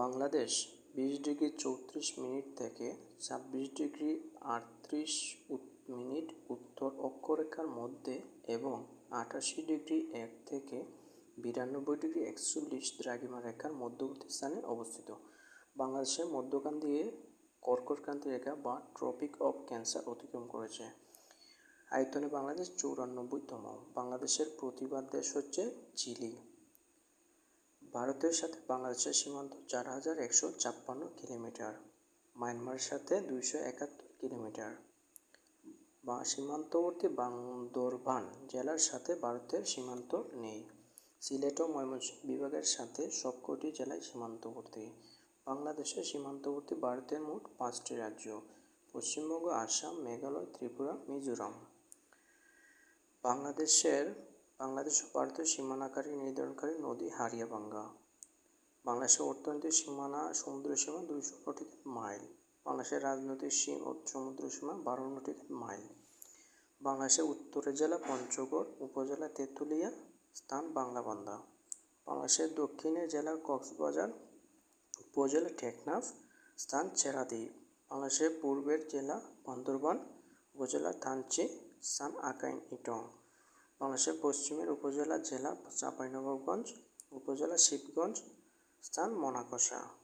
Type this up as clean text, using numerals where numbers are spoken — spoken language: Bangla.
বাংলাদেশ 20°34' থেকে 26°38' উত্তর অক্ষরেখার মধ্যে এবং 88°1 থেকে 92°41' দ্রাঘিমারেখার মধ্যবর্তী স্থানে অবস্থিত। বাংলাদেশের মধ্যখান দিয়ে কর্কটক্রান্তি রেখা বা ট্রপিক অফ ক্যান্সার অতিক্রম করেছে। আয়তনে বাংলাদেশ 94তম। বাংলাদেশের প্রতিবেশী দেশ হচ্ছে চিলি। ভারতের সাথে বাংলাদেশের সীমান্ত 4156 কিলোমিটার, মায়ানমারের সাথে 271 কিলোমিটার। সীমান্তবর্তী বান্দরবান জেলার সাথে ভারতের সীমান্ত নেই। সিলেট ও ময়মনসিংহ বিভাগের সাথে সবকটি জেলায় সীমান্তবর্তী। বাংলাদেশের সীমান্তবর্তী ভারতের মোট 5টি রাজ্য: পশ্চিমবঙ্গ, আসাম, মেঘালয়, ত্রিপুরা, মিজোরাম। বাংলাদেশ ও ভারতের সীমানাকারী নির্ধারণকারী নদী হারিয়াভাঙ্গা। বাংলাদেশের অর্থনৈতিক সীমানা সমুদ্র সীমা 200 নটিক্যাল মাইল। বাংলাদেশের রাজনৈতিক সমুদ্র সীমা 12 নটিক্যাল মাইল। বাংলাদেশের উত্তরের জেলা পঞ্চগড়, উপজেলা তেঁতুলিয়া, স্থান বাংলাবান্ধা। বাংলাদেশের দক্ষিণের জেলা কক্সবাজার, উপজেলা টেকনাফ, স্থান ছেড়াদ্বীপ। বাংলাদেশের পূর্বের জেলা বান্দরবান, উপজেলা থানচি, স্থান আকাইইটং। বাংলাদেশের পশ্চিমের উপজেলা জেলা চাঁপাইনবাবগঞ্জ, উপজেলা শিবগঞ্জ, স্থান মনাকষা।